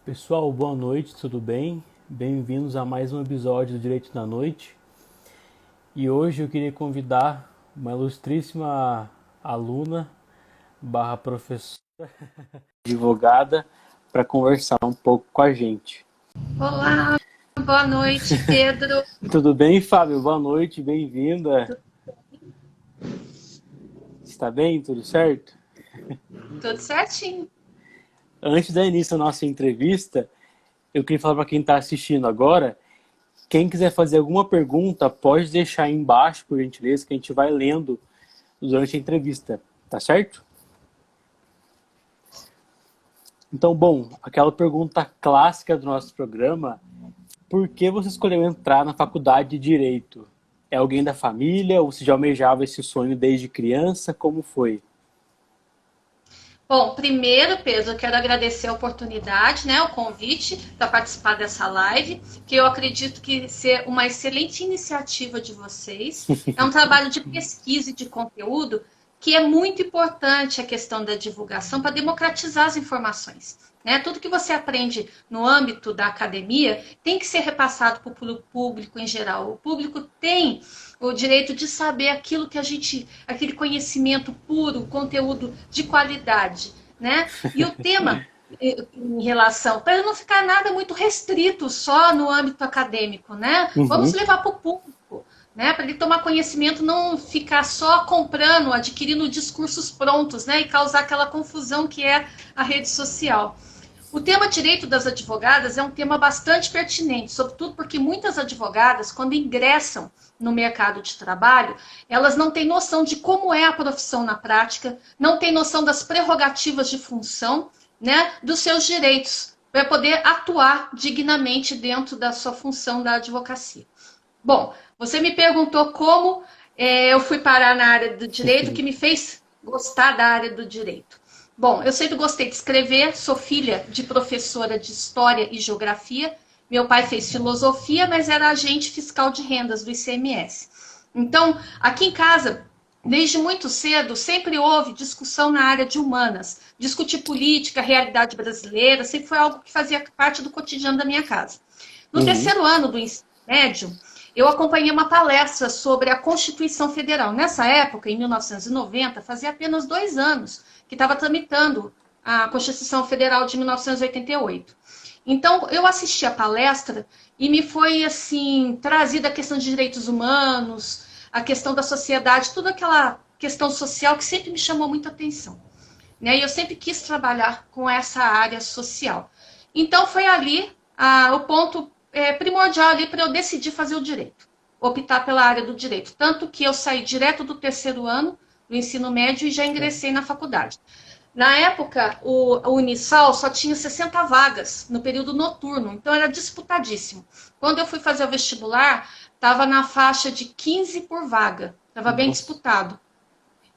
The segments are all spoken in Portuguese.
Pessoal, boa noite, tudo bem? Bem-vindos a mais um episódio do Direito da Noite. E hoje eu queria convidar uma ilustríssima aluna barra professora, advogada, para conversar um pouco com a gente. Olá, boa noite, Pedro. Tudo bem, Fábio? Boa noite, bem-vinda. Está bem? Tudo certo? Tudo certinho. Antes da início da nossa entrevista, eu queria falar para quem está assistindo agora, quem quiser fazer alguma pergunta, pode deixar aí embaixo, por gentileza, que a gente vai lendo durante a entrevista, tá certo? Então, bom, aquela pergunta clássica do nosso programa, por que você escolheu entrar na faculdade de Direito? É alguém da família ou você já almejava esse sonho desde criança? Como foi? Bom, primeiro, Pedro, eu quero agradecer a oportunidade, né, o convite para participar dessa live, que eu acredito que ser uma excelente iniciativa de vocês. É um trabalho de pesquisa e de conteúdo que é muito importante a questão da divulgação para democratizar as informações. Né? Tudo que você aprende no âmbito da academia tem que ser repassado para o público em geral. O público tem o direito de saber aquilo que a gente, aquele conhecimento puro, conteúdo de qualidade, né? E o tema em relação, para não ficar nada muito restrito só no âmbito acadêmico, né? Vamos levar para o público, né? Para ele tomar conhecimento, não ficar só comprando, adquirindo discursos prontos, né? E causar aquela confusão que é a rede social. O tema direito das advogadas é um tema bastante pertinente, sobretudo porque muitas advogadas, quando ingressam no mercado de trabalho, elas não têm noção de como é a profissão na prática, não têm noção das prerrogativas de função, né, dos seus direitos, para poder atuar dignamente dentro da sua função da advocacia. Bom, você me perguntou como eu fui parar na área do direito, o que me fez gostar da área do direito. Bom, eu sempre gostei de escrever, sou filha de professora de História e Geografia. Meu pai fez filosofia, mas era agente fiscal de rendas do ICMS. Então, aqui em casa, desde muito cedo, sempre houve discussão na área de humanas. Discutir política, realidade brasileira, sempre foi algo que fazia parte do cotidiano da minha casa. No terceiro ano do ensino médio, eu acompanhei uma palestra sobre a Constituição Federal. Nessa época, em 1990, fazia apenas 2 anos que estava tramitando a Constituição Federal de 1988. Então, eu assisti a palestra e me foi, assim, trazida a questão de direitos humanos, a questão da sociedade, toda aquela questão social que sempre me chamou muita atenção. Né? E eu sempre quis trabalhar com essa área social. Então, foi ali o ponto primordial ali para eu decidir fazer o direito, optar pela área do direito. Tanto que eu saí direto do terceiro ano do ensino médio e já ingressei na faculdade. Na época, o Unisal só tinha 60 vagas no período noturno, então era disputadíssimo. Quando eu fui fazer o vestibular, estava na faixa de 15 por vaga, estava bem disputado.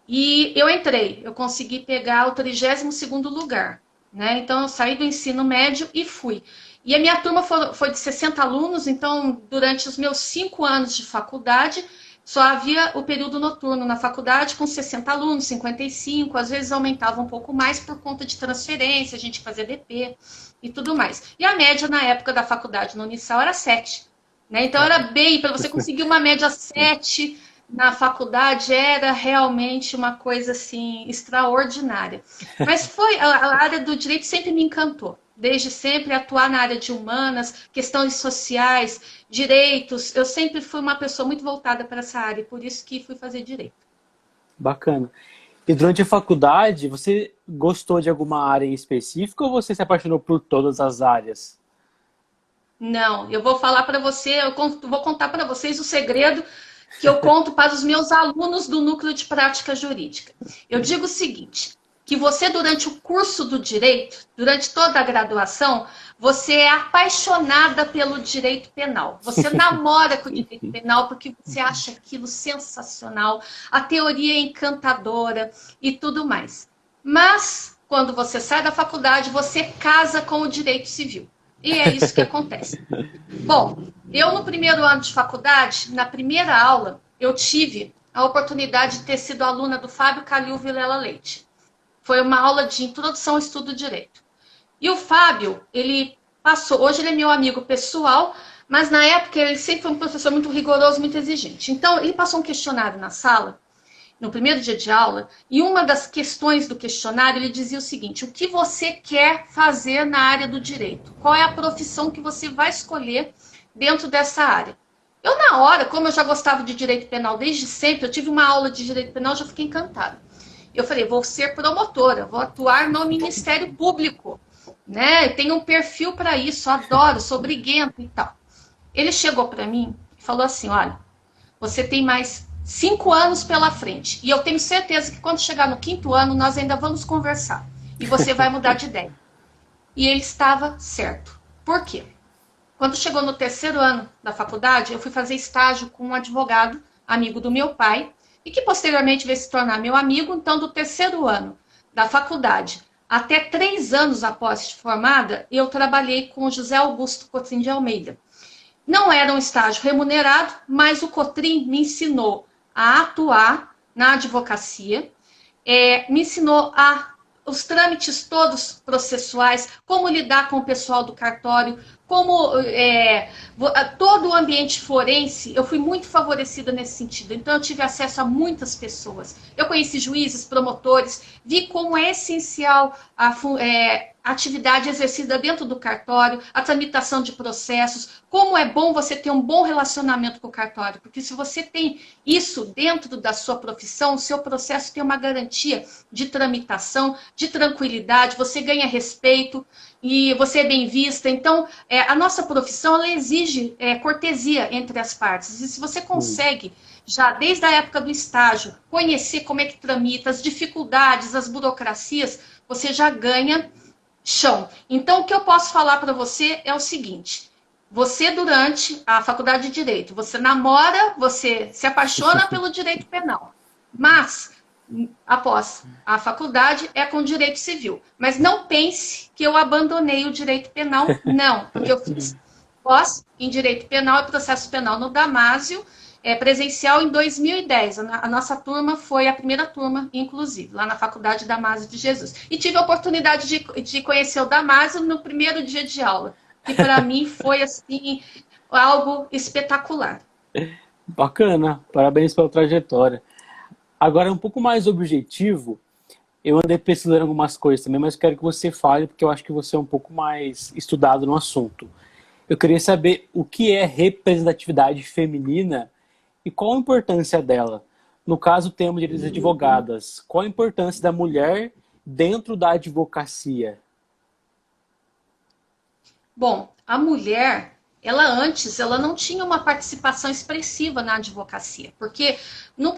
E eu entrei, eu consegui pegar o 32º lugar. Né? Então, eu saí do ensino médio e fui. E a minha turma foi de 60 alunos, então, durante os meus 5 anos de faculdade, só havia o período noturno na faculdade com 60 alunos, 55, às vezes aumentava um pouco mais por conta de transferência, a gente fazia DP e tudo mais. E a média na época da faculdade no Unisal era 7. Né? Então, era bem, para você conseguir uma média 7 na faculdade era realmente uma coisa assim extraordinária. Mas foi a área do direito sempre me encantou. Desde sempre atuar na área de humanas, questões sociais, direitos. Eu sempre fui uma pessoa muito voltada para essa área, e por isso que fui fazer direito. Bacana. E durante a faculdade, você gostou de alguma área em específico ou você se apaixonou por todas as áreas? Não, eu vou falar para você, vou contar para vocês o segredo que eu conto para os meus alunos do Núcleo de Prática Jurídica. Eu digo o seguinte, que você, durante o curso do direito, durante toda a graduação, você é apaixonada pelo direito penal. Você namora com o direito penal porque você acha aquilo sensacional, a teoria é encantadora e tudo mais. Mas, quando você sai da faculdade, você casa com o direito civil. E é isso que acontece. Bom, eu no primeiro ano de faculdade, na primeira aula, eu tive a oportunidade de ter sido aluna do Fábio Calil Vilela Leite. Foi uma aula de introdução ao estudo do direito. E o Fábio, ele passou. Hoje ele é meu amigo pessoal, mas na época ele sempre foi um professor muito rigoroso, muito exigente. Então, ele passou um questionário na sala, no primeiro dia de aula, e uma das questões do questionário, ele dizia o seguinte: o que você quer fazer na área do direito? Qual é a profissão que você vai escolher dentro dessa área? Eu, na hora, como eu já gostava de direito penal desde sempre, eu tive uma aula de direito penal, já fiquei encantada. Eu falei, vou ser promotora, vou atuar no Ministério Público, né? Eu tenho um perfil para isso, adoro, sou briguenta e tal. Ele chegou para mim e falou assim, olha, você tem mais 5 anos pela frente. E eu tenho certeza que quando chegar no 5º ano, nós ainda vamos conversar. E você vai mudar de ideia. E ele estava certo. Por quê? Quando chegou no 3º ano da faculdade, eu fui fazer estágio com um advogado, amigo do meu pai, e que posteriormente veio se tornar meu amigo. Então, do 3º ano da faculdade até 3 anos após formada, eu trabalhei com o José Augusto Cotrim de Almeida. Não era um estágio remunerado, mas o Cotrim me ensinou a atuar na advocacia, me ensinou os trâmites todos processuais, como lidar com o pessoal do cartório, como todo o ambiente forense. Eu fui muito favorecida nesse sentido. Então, eu tive acesso a muitas pessoas. Eu conheci juízes, promotores, vi como é essencial a atividade exercida dentro do cartório, a tramitação de processos, como é bom você ter um bom relacionamento com o cartório, porque se você tem isso dentro da sua profissão, o seu processo tem uma garantia de tramitação, de tranquilidade, você ganha respeito e você é bem vista. Então, a nossa profissão ela exige cortesia entre as partes, e se você consegue já desde a época do estágio conhecer como é que tramita, as dificuldades, as burocracias, você já ganha chão. Então, o que eu posso falar para você é o seguinte: você, durante a faculdade de Direito, você namora, você se apaixona pelo direito penal, mas após a faculdade é com direito civil. Mas não pense que eu abandonei o direito penal, não, porque eu fiz pós em direito penal e processo penal no Damásio, presencial em 2010. A nossa turma foi a primeira turma, inclusive, lá na Faculdade Damásio de Jesus. E tive a oportunidade de conhecer o Damásio no primeiro dia de aula, que para mim foi assim algo espetacular. Bacana, parabéns pela trajetória. Agora, um pouco mais objetivo, eu andei pesquisando algumas coisas também, mas quero que você fale, porque eu acho que você é um pouco mais estudado no assunto. Eu queria saber o que é representatividade feminina e qual a importância dela. No caso, temos direitos advogadas. Qual a importância da mulher dentro da advocacia? Bom, a mulher, ela antes, ela não tinha uma participação expressiva na advocacia, porque não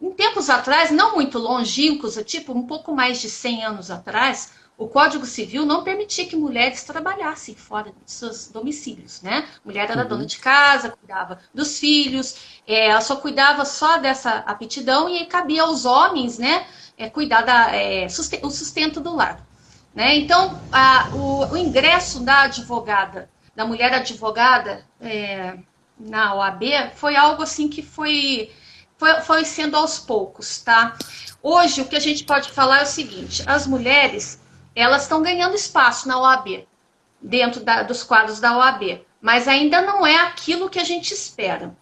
em tempos atrás, não muito longínquos, tipo um pouco mais de 100 anos atrás, o Código Civil não permitia que mulheres trabalhassem fora de seus domicílios, né? A mulher era dona de casa, cuidava dos filhos, ela só cuidava só dessa aptidão e cabia aos homens, né, cuidar o sustento do lar. Né? Então, o ingresso da advogada, da mulher advogada na OAB foi algo assim que foi sendo aos poucos, tá? Hoje, o que a gente pode falar é o seguinte: as mulheres, elas estão ganhando espaço na OAB, dentro dos quadros da OAB, mas ainda não é aquilo que a gente espera.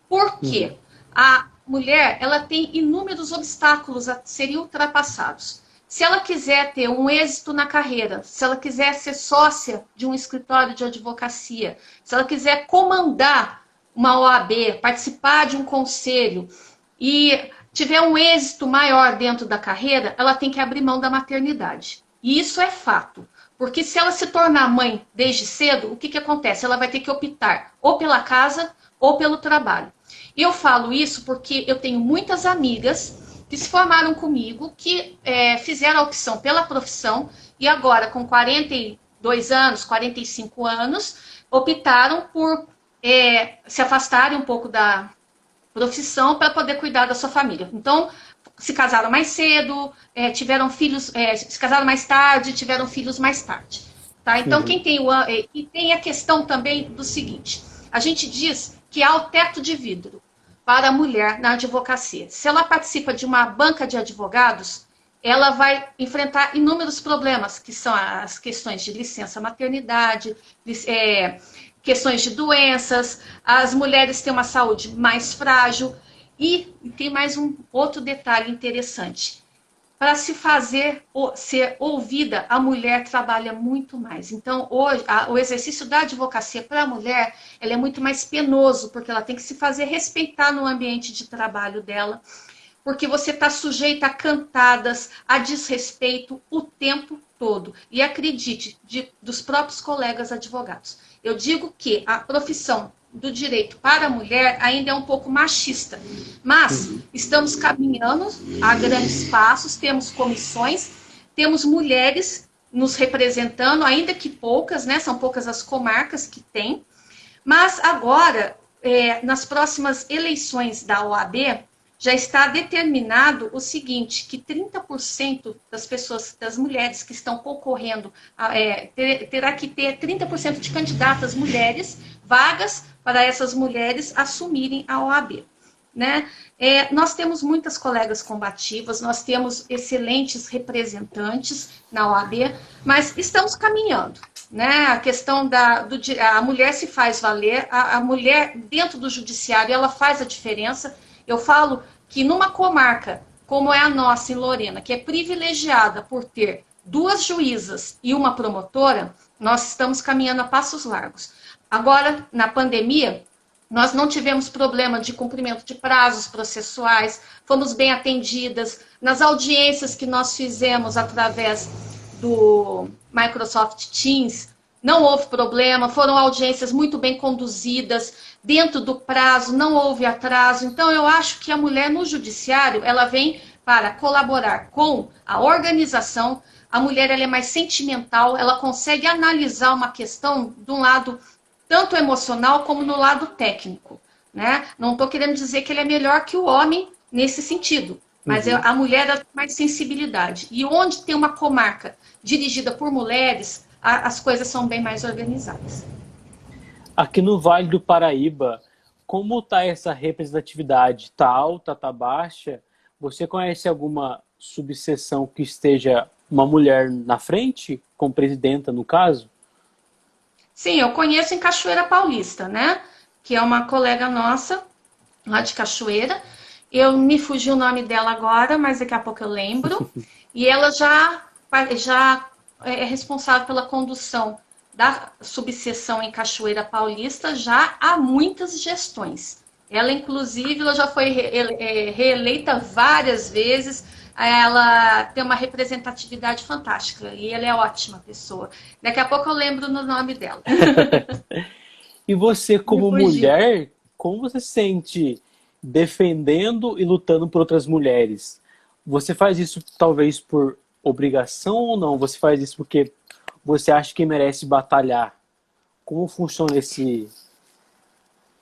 Por quê? A mulher, ela tem inúmeros obstáculos a serem ultrapassados. Se ela quiser ter um êxito na carreira, se ela quiser ser sócia de um escritório de advocacia, se ela quiser comandar uma OAB, participar de um conselho e tiver um êxito maior dentro da carreira, ela tem que abrir mão da maternidade. E isso é fato. Porque se ela se tornar mãe desde cedo, o que acontece? Ela vai ter que optar ou pela casa ou pelo trabalho. E eu falo isso porque eu tenho muitas amigas que se formaram comigo, que fizeram a opção pela profissão e agora, com 42 anos, 45 anos, optaram por se afastarem um pouco da profissão para poder cuidar da sua família. Então, se casaram mais cedo, tiveram filhos, se casaram mais tarde, tiveram filhos mais tarde. Tá? Então, quem tem e tem a questão também do seguinte: a gente diz que há o teto de vidro para a mulher na advocacia. Se ela participa de uma banca de advogados, ela vai enfrentar inúmeros problemas, que são as questões de licença maternidade, questões de doenças, as mulheres têm uma saúde mais frágil, e tem mais um outro detalhe interessante. Para se fazer ser ouvida, a mulher trabalha muito mais. Então, hoje, o exercício da advocacia para a mulher, ela é muito mais penoso, porque ela tem que se fazer respeitar no ambiente de trabalho dela, porque você está sujeita a cantadas, a desrespeito o tempo todo. E acredite, dos próprios colegas advogados. Eu digo que a profissão do direito para a mulher ainda é um pouco machista, mas estamos caminhando a grandes passos, temos comissões, temos mulheres nos representando, ainda que poucas, né? São poucas as comarcas que tem, mas agora, nas próximas eleições da OAB, já está determinado o seguinte, que 30% das pessoas, das mulheres que estão concorrendo, terá que ter 30% de candidatas mulheres, vagas para essas mulheres assumirem a OAB. Né? Nós temos muitas colegas combativas, nós temos excelentes representantes na OAB, mas estamos caminhando. Né? A questão a mulher se faz valer, a mulher dentro do judiciário, ela faz a diferença. Eu falo que numa comarca como é a nossa em Lorena, que é privilegiada por ter 2 juízas e uma promotora, nós estamos caminhando a passos largos. Agora, na pandemia, nós não tivemos problema de cumprimento de prazos processuais, fomos bem atendidas. Nas audiências que nós fizemos através do Microsoft Teams, não houve problema, foram audiências muito bem conduzidas, dentro do prazo, não houve atraso. Então, eu acho que a mulher no judiciário, ela vem para colaborar com a organização. A mulher ela é mais sentimental, ela consegue analisar uma questão de um lado tanto emocional como no lado técnico. Né? Não estou querendo dizer que ele é melhor que o homem nesse sentido, mas a mulher ela tem mais sensibilidade. E onde tem uma comarca dirigida por mulheres, as coisas são bem mais organizadas. Aqui no Vale do Paraíba, como está essa representatividade? Está alta, está baixa? Você conhece alguma subseção que esteja uma mulher na frente, como presidenta no caso? Sim, eu conheço em Cachoeira Paulista, né? Que é uma colega nossa, lá de Cachoeira. Eu me fugi o nome dela agora, mas daqui a pouco eu lembro. E ela já é responsável pela condução da subseção em Cachoeira Paulista já há muitas gestões. Ela, inclusive, ela já foi reeleita várias vezes. Ela tem uma representatividade fantástica e ela é ótima pessoa. Daqui a pouco eu lembro no nome dela. E você, como mulher, como você se sente defendendo e lutando por outras mulheres? Você faz isso talvez por obrigação ou não? Você faz isso porque você acha que merece batalhar? Como funciona esse...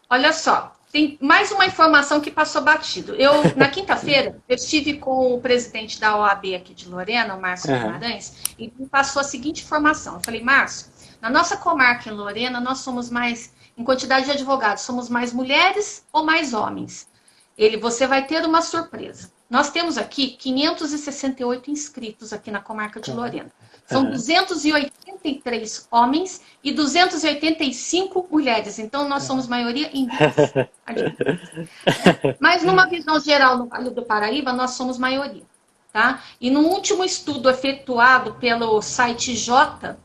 Olha só, tem mais uma informação que passou batido. Na quinta-feira, eu estive com o presidente da OAB aqui de Lorena, o Márcio Guimarães, e me passou a seguinte informação. Eu falei, Márcio, na nossa comarca em Lorena, nós somos mais, em quantidade de advogados, somos mais mulheres ou mais homens? Você vai ter uma surpresa. Nós temos aqui 568 inscritos aqui na comarca de Lorena. São 283 homens e 285 mulheres. Então, nós somos maioria em 10. Mas, numa visão geral, no Vale do Paraíba, nós somos maioria. Tá? E no último estudo efetuado pelo site J,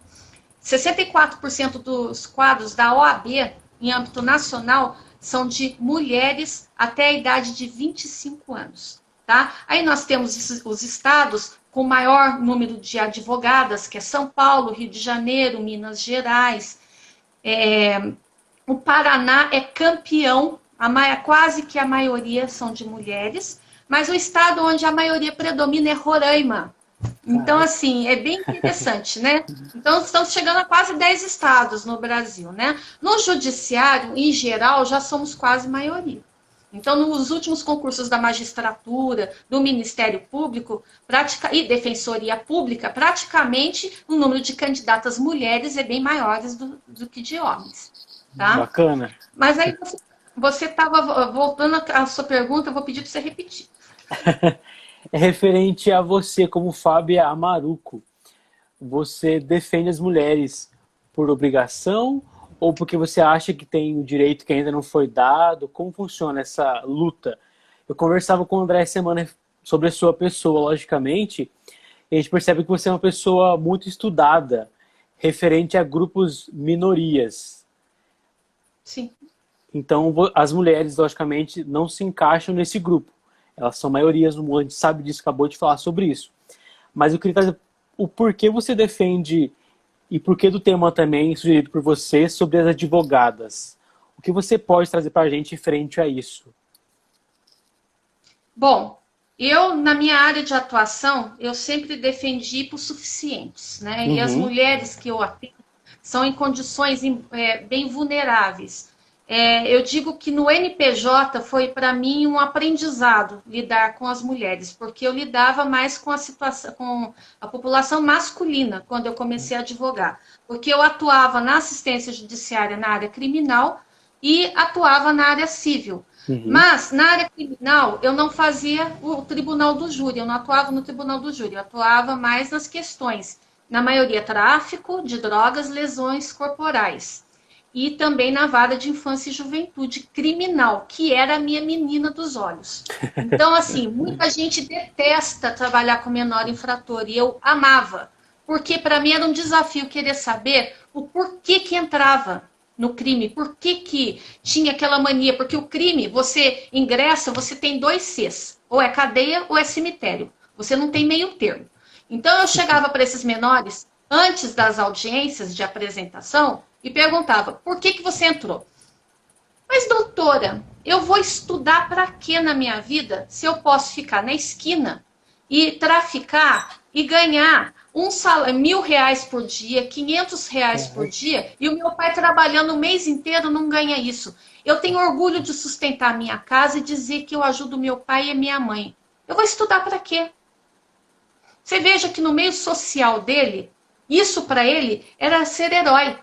64% dos quadros da OAB, em âmbito nacional, são de mulheres até a idade de 25 anos. Tá? Aí nós temos os estados com maior número de advogadas, que é São Paulo, Rio de Janeiro, Minas Gerais. O Paraná é campeão, quase que a maioria são de mulheres, mas o estado onde a maioria predomina é Roraima. Então, assim, é bem interessante, né? Então, estamos chegando a quase 10 estados no Brasil, né? No judiciário, em geral, já somos quase maioria. Então, nos últimos concursos da magistratura, do Ministério Público e Defensoria Pública, praticamente o número de candidatas mulheres é bem maior do que de homens. Tá? Bacana. Mas aí você estava voltando à sua pergunta, eu vou pedir para você repetir. é referente a você, como Fábia Amaruco. Você defende as mulheres por obrigação ou porque você acha que tem o direito que ainda não foi dado? Como funciona essa luta? Eu conversava com o André essa semana sobre a sua pessoa, logicamente, e a gente percebe que você é uma pessoa muito estudada, referente a grupos minorias. Sim. Então, as mulheres, logicamente, não se encaixam nesse grupo. Elas são maiorias no mundo, a gente sabe disso, acabou de falar sobre isso. Mas eu queria trazer o porquê você defende e porquê do tema também sugerido por você sobre as advogadas. O que você pode trazer para a gente frente a isso? Bom, eu, na minha área de atuação, eu sempre defendi por suficientes, né? E as Uhum. mulheres que eu atendo são em condições bem vulneráveis. Eu digo que no NPJ foi para mim um aprendizado lidar com as mulheres, porque eu lidava mais com a situação, com a população masculina quando eu comecei a advogar, porque eu atuava na assistência judiciária na área criminal e atuava na área civil. Uhum. Mas, na área criminal, eu não fazia o tribunal do júri, eu não atuava no tribunal do júri, eu atuava mais nas questões, na maioria, tráfico de drogas, lesões corporais. E também na vara de infância e juventude criminal, que era a minha menina dos olhos. Então, assim, muita gente detesta trabalhar com menor infrator, e eu amava, porque para mim era um desafio querer saber o porquê que entrava no crime, por que tinha aquela mania, porque o crime, você ingressa, você tem 2 Cs, ou é cadeia ou é cemitério, você não tem meio termo. Então eu chegava para esses menores, antes das audiências de apresentação, e perguntava, por que você entrou? Mas doutora, eu vou estudar para quê na minha vida se eu posso ficar na esquina e traficar e ganhar um salário, R$ 1.000 por dia, R$ 500 por dia, e o meu pai trabalhando o mês inteiro não ganha isso. Eu tenho orgulho de sustentar a minha casa e dizer que eu ajudo meu pai e minha mãe. Eu vou estudar para quê? Você veja que no meio social dele, isso para ele era ser herói,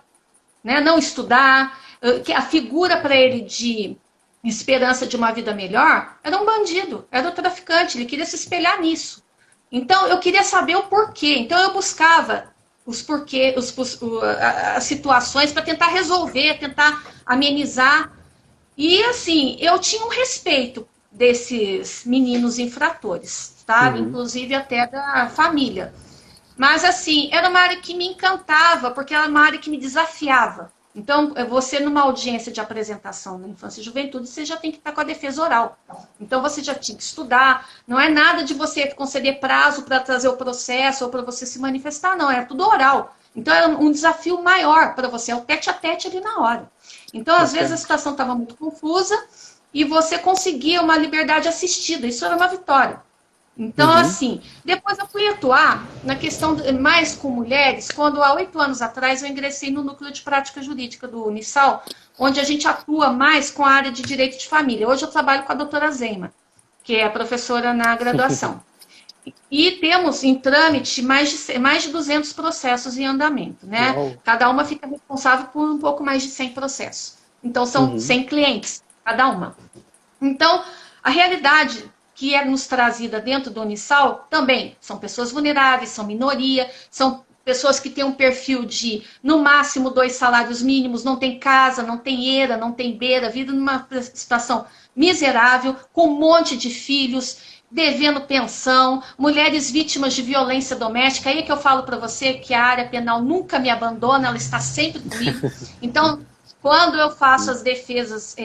né? Não estudar, que a figura para ele de esperança de uma vida melhor era um bandido, era um traficante, ele queria se espelhar nisso. Então, eu queria saber o porquê. Então, eu buscava os porquê, as situações para tentar resolver, tentar amenizar. E, assim, eu tinha um respeito desses meninos infratores, tá? Uhum. Inclusive até da família. Mas, assim, era uma área que me encantava, porque era uma área que me desafiava. Então, você numa audiência de apresentação na infância e juventude, você já tem que estar com a defesa oral. Então, você já tinha que estudar. Não é nada de você conceder prazo para trazer o processo ou para você se manifestar, não. É tudo oral. Então, era um desafio maior para você, é o tete a tete ali na hora. Então, às vezes, a situação estava muito confusa e você conseguia uma liberdade assistida. Isso era uma vitória. Então, Uhum. assim, depois eu fui atuar na questão mais com mulheres, quando há 8 anos atrás eu ingressei no Núcleo de Prática Jurídica do Unisal, onde a gente atua mais com a área de direito de família. Hoje eu trabalho com a doutora Zeima, que é a professora na graduação. E temos em trâmite mais de 200 processos em andamento, né? Uau. Cada uma fica responsável por um pouco mais de 100 processos. Então, são Uhum. 100 clientes, cada uma. Então, a realidade que é nos trazida dentro do Unisal também são pessoas vulneráveis, são minoria, são pessoas que têm um perfil de, no máximo, 2 salários mínimos, não tem casa, não tem eira, não tem beira, vivem numa situação miserável, com um monte de filhos, devendo pensão, mulheres vítimas de violência doméstica. Aí é que eu falo para você que a área penal nunca me abandona, ela está sempre comigo. Então, quando eu faço as defesas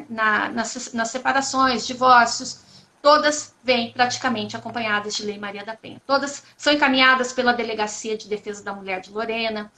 nas separações, divórcios, todas vêm praticamente acompanhadas de Lei Maria da Penha. Todas são encaminhadas pela Delegacia de Defesa da Mulher de Lorena.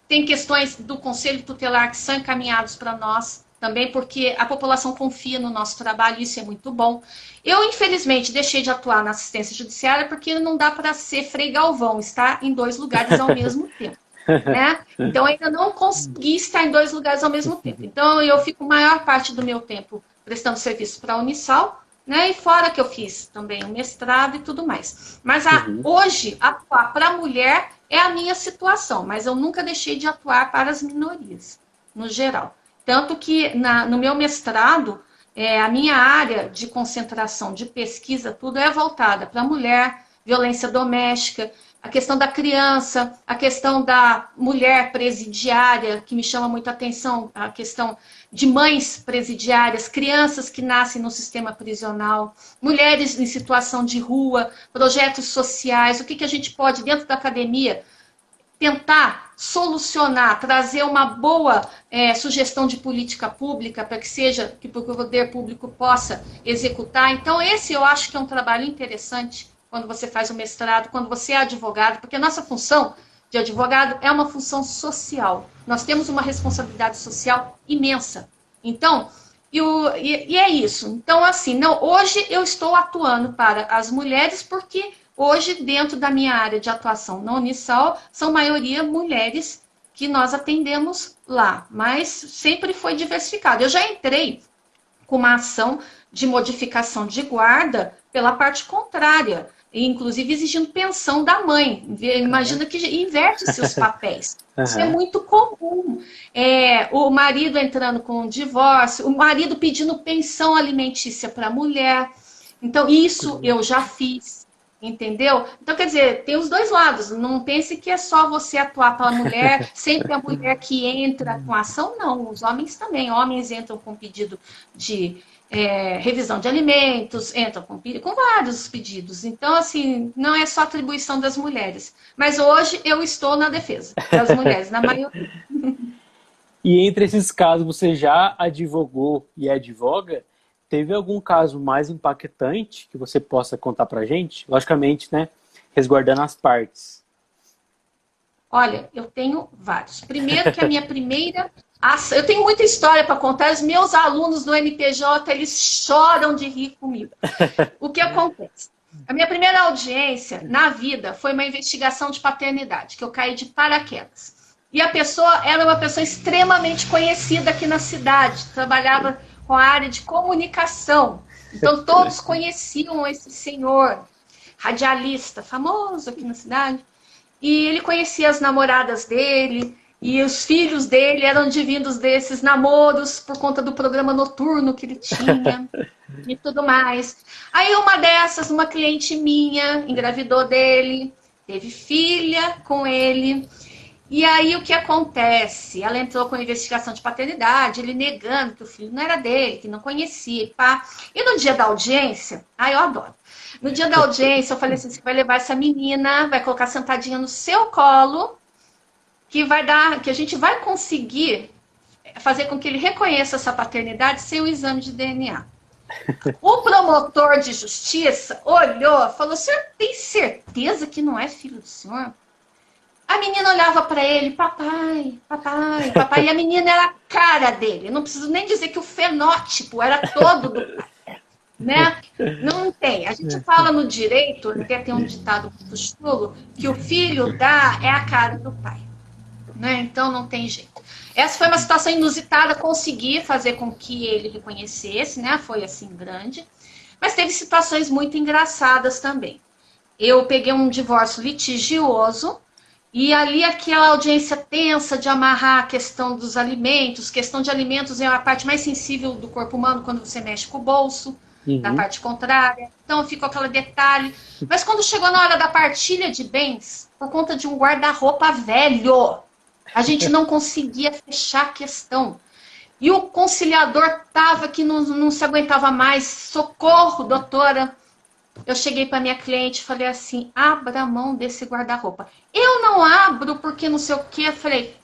Tem questões do Conselho Tutelar que são encaminhados para nós também, porque a população confia no nosso trabalho, isso é muito bom. Eu, infelizmente, deixei de atuar na assistência judiciária porque não dá para ser Frei Galvão, estar em 2 lugares ao mesmo tempo. Né? Então, eu ainda não consegui estar em 2 lugares ao mesmo tempo. Então, eu fico a maior parte do meu tempo prestando serviço para a Unisal, né? E fora que eu fiz também o mestrado e tudo mais. Mas Uhum. hoje, atuar para a mulher é a minha situação, mas eu nunca deixei de atuar para as minorias, no geral. Tanto que no meu mestrado, a minha área de concentração, de pesquisa, tudo é voltada para a mulher, violência doméstica, a questão da criança, a questão da mulher presidiária, que me chama muita atenção, a questão de mães presidiárias, crianças que nascem no sistema prisional, mulheres em situação de rua, projetos sociais, o que a gente pode, dentro da academia, tentar solucionar, trazer uma boa sugestão de política pública para que o poder público possa executar. Então, esse eu acho que é um trabalho interessante quando você faz o mestrado, quando você é advogado, porque a nossa função de advogado é uma função social. Nós temos uma responsabilidade social imensa. Então, e é isso. Então, assim, não, hoje eu estou atuando para as mulheres porque hoje, dentro da minha área de atuação na Unisal, são maioria mulheres que nós atendemos lá, mas sempre foi diversificado. Eu já entrei com uma ação de modificação de guarda pela parte contrária, inclusive exigindo pensão da mãe. Imagina que inverte-se os papéis. Isso é muito comum. O marido entrando com um divórcio, o marido pedindo pensão alimentícia para a mulher. Então, isso eu já fiz. Entendeu? Então, quer dizer, tem os dois lados. Não pense que é só você atuar para a mulher, sempre a mulher que entra com ação, não. Os homens também. Homens entram com pedido de revisão de alimentos, entram com vários pedidos. Então, assim, não é só atribuição das mulheres. Mas hoje eu estou na defesa das mulheres, na maioria. E entre esses casos, você já advogou e advoga? Teve algum caso mais impactante que você possa contar pra gente? Logicamente, né? Resguardando as partes. Olha, eu tenho vários. Primeiro que a minha primeira... Eu tenho muita história para contar. Os meus alunos do NPJ, eles choram de rir comigo. O que acontece? A minha primeira audiência na vida foi uma investigação de paternidade, que eu caí de paraquedas. E a pessoa era uma pessoa extremamente conhecida aqui na cidade. Trabalhava com a área de comunicação. Então, todos conheciam esse senhor, radialista, famoso aqui na cidade. E ele conhecia as namoradas dele, e os filhos dele eram advindos desses namoros por conta do programa noturno que ele tinha e tudo mais. Aí, uma dessas, uma cliente minha, engravidou dele, teve filha com ele. E aí, o que acontece? Ela entrou com a investigação de paternidade, ele negando que o filho não era dele, que não conhecia. E pá. E no dia da audiência, eu adoro. No dia da audiência, eu falei assim, você vai levar essa menina, vai colocar sentadinha no seu colo, que a gente vai conseguir fazer com que ele reconheça essa paternidade sem o exame de DNA. O promotor de justiça olhou, falou, o senhor tem certeza que não é filho do senhor? A menina olhava para ele, papai, papai, papai, e a menina era a cara dele. Não preciso nem dizer que o fenótipo era todo do pai, né? Não tem. A gente fala no direito, até tem um ditado muito chulo, que o filho é a cara do pai, né? Então não tem jeito. Essa foi uma situação inusitada, consegui fazer com que ele reconhecesse, né? Foi assim grande. Mas teve situações muito engraçadas também. Eu peguei um divórcio litigioso, e ali aquela audiência tensa de amarrar a questão dos alimentos. Questão de alimentos é a parte mais sensível do corpo humano quando você mexe com o bolso, da parte contrária. Então ficou aquele detalhe. Mas quando chegou na hora da partilha de bens, por conta de um guarda-roupa velho, a gente não conseguia fechar a questão. E o conciliador estava que não se aguentava mais. Socorro, doutora. Eu cheguei para minha cliente e falei assim, abra a mão desse guarda-roupa. Eu não abro porque não sei o quê. Eu falei,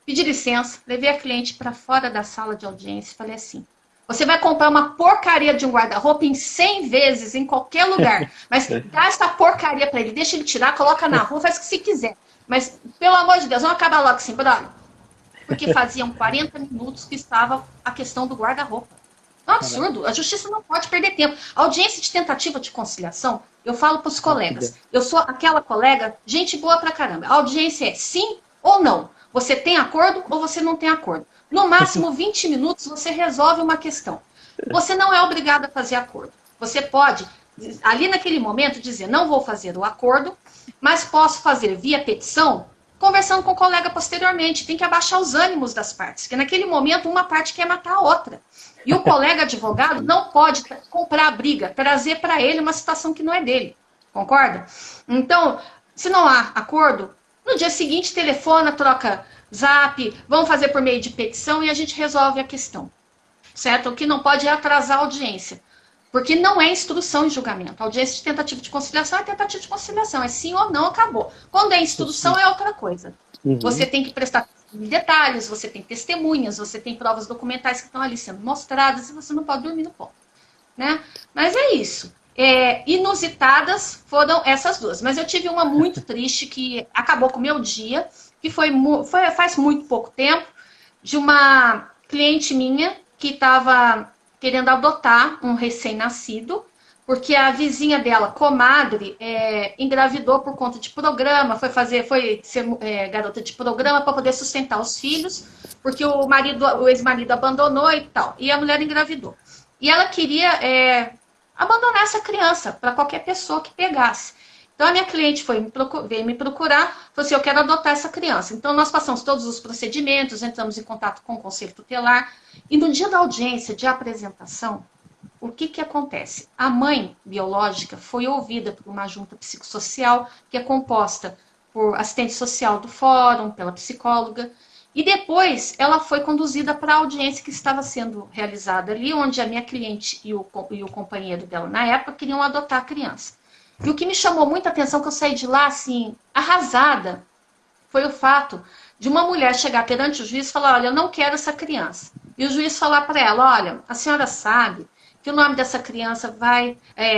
pedi licença, levei a cliente para fora da sala de audiência e falei assim, você vai comprar uma porcaria de um guarda-roupa em 100 vezes, em qualquer lugar, mas dá essa porcaria para ele, deixa ele tirar, coloca na rua, faz o que você quiser. Mas, pelo amor de Deus, vamos acabar logo assim, brother. Porque faziam 40 minutos que estava a questão do guarda-roupa. É um absurdo. A justiça não pode perder tempo. A audiência de tentativa de conciliação, eu falo para os colegas. Eu sou aquela colega, gente boa pra caramba. A audiência é sim ou não. Você tem acordo ou você não tem acordo. No máximo 20 minutos você resolve uma questão. Você não é obrigado a fazer acordo. Você pode, ali naquele momento, dizer não vou fazer o acordo, mas posso fazer via petição conversando com o colega posteriormente. Tem que abaixar os ânimos das partes, porque naquele momento uma parte quer matar a outra. E o colega advogado não pode comprar a briga, trazer para ele uma situação que não é dele. Concorda? Então, se não há acordo, no dia seguinte telefona, troca zap, vamos fazer por meio de petição e a gente resolve a questão. Certo? O que não pode é atrasar a audiência. Porque não é instrução em julgamento. A audiência de tentativa de conciliação é tentativa de conciliação. É sim ou não, acabou. Quando é instrução, é outra coisa. Uhum. Você tem que prestar detalhes, você tem testemunhas, você tem provas documentais que estão ali sendo mostradas e você não pode dormir no ponto. Né? Mas é isso. Inusitadas foram essas duas. Mas eu tive uma muito triste que acabou com o meu dia, que foi faz muito pouco tempo, de uma cliente minha que estava querendo adotar um recém-nascido, porque a vizinha dela, comadre, engravidou por conta de programa, foi ser garota de programa para poder sustentar os filhos, porque o ex-marido abandonou e tal, e a mulher engravidou. E ela queria abandonar essa criança para qualquer pessoa que pegasse. Então, a minha cliente veio me procurar, falou assim, eu quero adotar essa criança. Então, nós passamos todos os procedimentos, entramos em contato com o Conselho Tutelar, e no dia da audiência de apresentação, o que acontece? A mãe biológica foi ouvida por uma junta psicossocial, que é composta por assistente social do fórum, pela psicóloga, e depois ela foi conduzida para a audiência que estava sendo realizada ali, onde a minha cliente e o companheiro dela, na época, queriam adotar a criança. E o que me chamou muita atenção, que eu saí de lá, assim, arrasada, foi o fato de uma mulher chegar perante o juiz e falar, olha, eu não quero essa criança. E o juiz falar para ela, olha, a senhora sabe que o nome dessa criança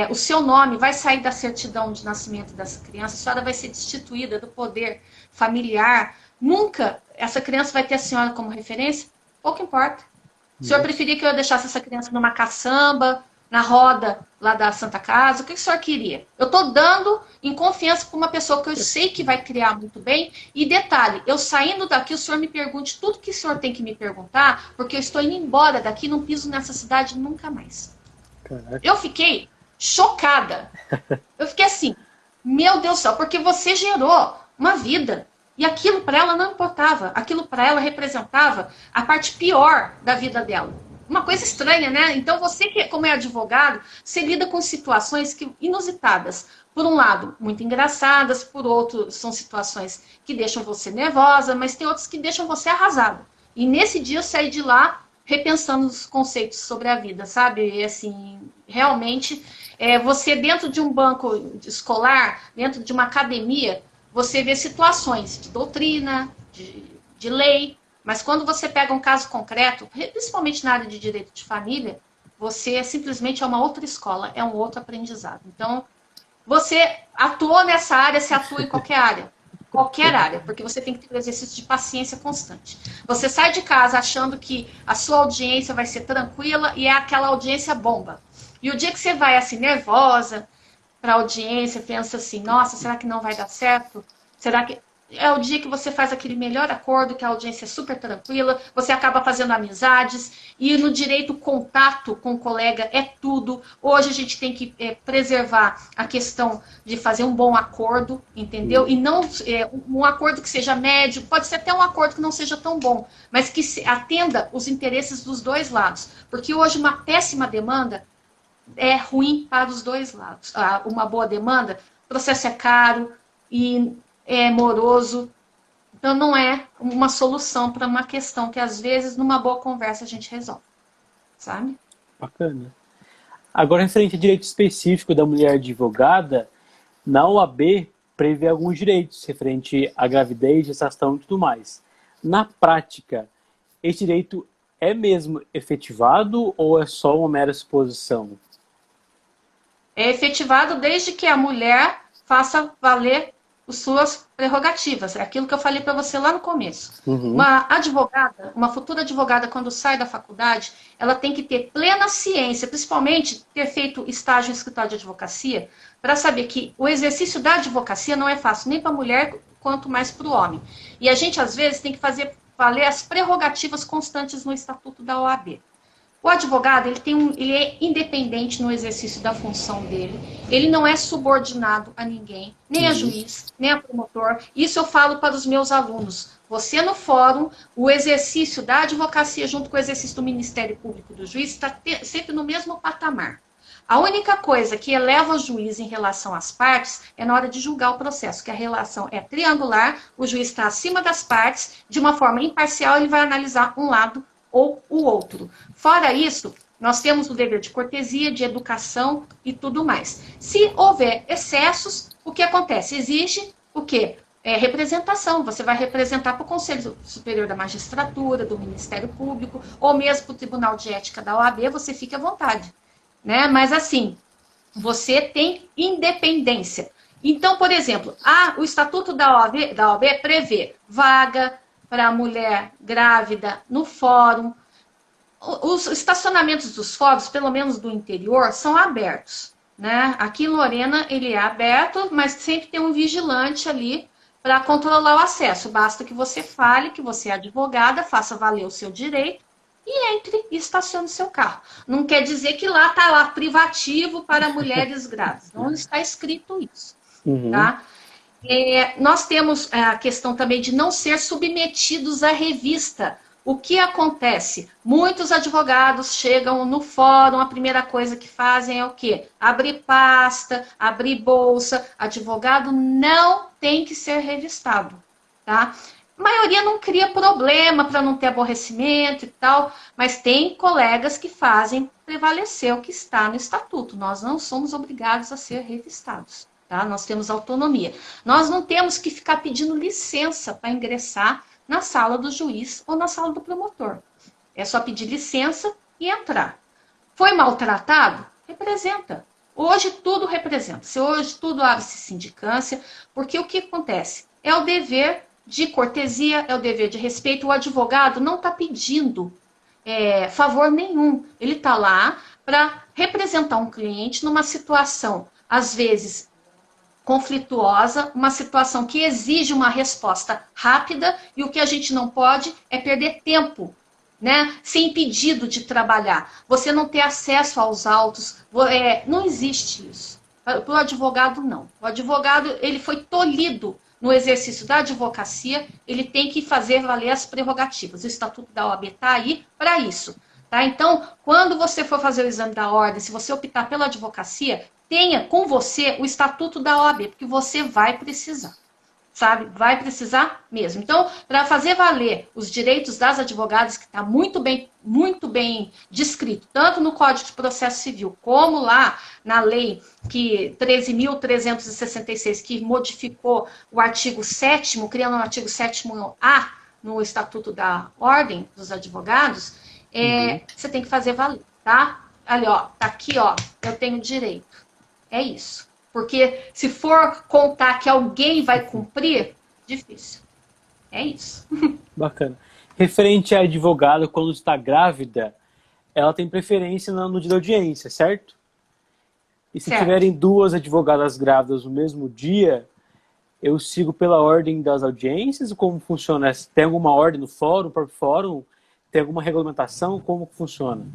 o seu nome vai sair da certidão de nascimento dessa criança, a senhora vai ser destituída do poder familiar, nunca essa criança vai ter a senhora como referência? Pouco importa. O senhor preferia que eu deixasse essa criança numa caçamba, na roda lá da Santa Casa? O que o senhor queria? Eu estou dando em confiança para uma pessoa que eu sei que vai criar muito bem. E detalhe, eu saindo daqui, o senhor me pergunte tudo que o senhor tem que me perguntar, porque eu estou indo embora daqui, não piso nessa cidade nunca mais. Caraca. Eu fiquei chocada. Eu fiquei assim, meu Deus do céu, porque você gerou uma vida. E aquilo para ela não importava. Aquilo para ela representava a parte pior da vida dela. Uma coisa estranha, né? Então você, que como é advogado, você lida com situações inusitadas. Por um lado, muito engraçadas, por outro, são situações que deixam você nervosa, mas tem outras que deixam você arrasada. E nesse dia eu saí de lá repensando os conceitos sobre a vida, sabe? E, assim, realmente, você dentro de um banco escolar, dentro de uma academia, você vê situações de doutrina, de lei, mas quando você pega um caso concreto, principalmente na área de direito de família, você simplesmente é uma outra escola, é um outro aprendizado. Então, você atuou nessa área, você atua em qualquer área. Qualquer área, porque você tem que ter um exercício de paciência constante. Você sai de casa achando que a sua audiência vai ser tranquila e é aquela audiência bomba. E o dia que você vai assim, nervosa, para a audiência, pensa assim, nossa, será que não vai dar certo? Será que... É o dia que você faz aquele melhor acordo, que a audiência é super tranquila, você acaba fazendo amizades, e no direito, contato com o colega é tudo. Hoje a gente tem que preservar a questão de fazer um bom acordo, entendeu? E não um acordo que seja médio, pode ser até um acordo que não seja tão bom, mas que atenda os interesses dos dois lados. Porque hoje uma péssima demanda é ruim para os dois lados. Uma boa demanda, o processo é caro e é moroso, então não é uma solução para uma questão que às vezes numa boa conversa a gente resolve, sabe? Bacana. Agora, referente ao direito específico da mulher advogada, na OAB prevê alguns direitos referente à gravidez, gestação e tudo mais. Na prática, esse direito é mesmo efetivado ou é só uma mera suposição? É efetivado desde que a mulher faça valer as suas prerrogativas. É aquilo que eu falei para você lá no começo. Uhum. Uma advogada, uma futura advogada, quando sai da faculdade, ela tem que ter plena ciência, principalmente ter feito estágio em escritório de advocacia, para saber que o exercício da advocacia não é fácil nem para a mulher, quanto mais para o homem. E a gente, às vezes, tem que fazer valer as prerrogativas constantes no Estatuto da OAB. O advogado, ele é independente no exercício da função dele. Ele não é subordinado a ninguém, nem a juiz, nem a promotor. Isso eu falo para os meus alunos. Você no fórum, o exercício da advocacia junto com o exercício do Ministério Público e do juiz está sempre no mesmo patamar. A única coisa que eleva o juiz em relação às partes é na hora de julgar o processo, que a relação é triangular, o juiz está acima das partes, de uma forma imparcial, ele vai analisar um lado ou o outro. Fora isso, nós temos o dever de cortesia, de educação e tudo mais. Se houver excessos, o que acontece? Exige o quê? Representação. Você vai representar para o Conselho Superior da Magistratura, do Ministério Público, ou mesmo para o Tribunal de Ética da OAB, você fica à vontade. Né? Mas assim, você tem independência. Então, por exemplo, o Estatuto da OAB prevê vaga para a mulher grávida no fórum. Os estacionamentos dos fóruns, pelo menos do interior, são abertos. Né? Aqui em Lorena ele é aberto, mas sempre tem um vigilante ali para controlar o acesso. Basta que você fale que você é advogada, faça valer o seu direito e entre e estacione o seu carro. Não quer dizer que lá está lá privativo para mulheres grávidas. Não está escrito isso. Tá? Nós temos a questão também de não ser submetidos à revista. O que acontece? Muitos advogados chegam no fórum, a primeira coisa que fazem é o quê? Abrir pasta, abrir bolsa. Advogado não tem que ser revistado, tá? A maioria não cria problema para não ter aborrecimento e tal, mas tem colegas que fazem prevalecer o que está no estatuto. Nós não somos obrigados a ser revistados. Tá? Nós temos autonomia. Nós não temos que ficar pedindo licença para ingressar na sala do juiz ou na sala do promotor. É só pedir licença e entrar. Foi maltratado? Representa. Hoje tudo representa. Se hoje tudo abre-se sindicância, porque o que acontece? É o dever de cortesia, é o dever de respeito. O advogado não está pedindo favor nenhum. Ele está lá para representar um cliente numa situação, às vezes, conflituosa, uma situação que exige uma resposta rápida, e o que a gente não pode é perder tempo, né? Ser impedido de trabalhar, você não ter acesso aos autos, não existe isso. Para o advogado, não. O advogado, ele foi tolhido no exercício da advocacia, ele tem que fazer valer as prerrogativas. O Estatuto da OAB está aí para isso. Tá? Então, quando você for fazer o exame da ordem, se você optar pela advocacia, tenha com você o Estatuto da OAB, porque você vai precisar, sabe? Vai precisar mesmo. Então, para fazer valer os direitos das advogadas, que está muito bem descrito, tanto no Código de Processo Civil, como lá na lei 13.366, que modificou o artigo 7º, criando o artigo 7º-A no Estatuto da Ordem dos Advogados, você tem que fazer valer, tá? Ali, ó, tá aqui, ó, eu tenho direito. É isso. Porque se for contar que alguém vai cumprir, difícil. É isso. Bacana. Referente à advogada, quando está grávida, ela tem preferência no dia da audiência, certo? E se tiverem duas advogadas grávidas no mesmo dia, eu sigo pela ordem das audiências? Como funciona? Tem alguma ordem no fórum, próprio fórum? Tem alguma regulamentação? Como funciona?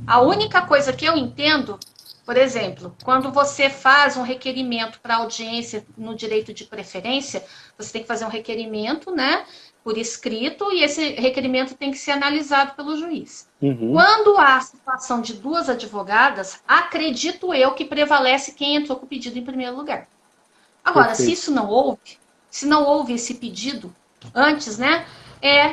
A única coisa que eu entendo, por exemplo, quando você faz um requerimento para audiência no direito de preferência, você tem que fazer um requerimento, né, por escrito, e esse requerimento tem que ser analisado pelo juiz. Quando há a situação de duas advogadas, acredito eu que prevalece quem entrou com o pedido em primeiro lugar. Agora, se isso não houve, se não houve esse pedido antes, né,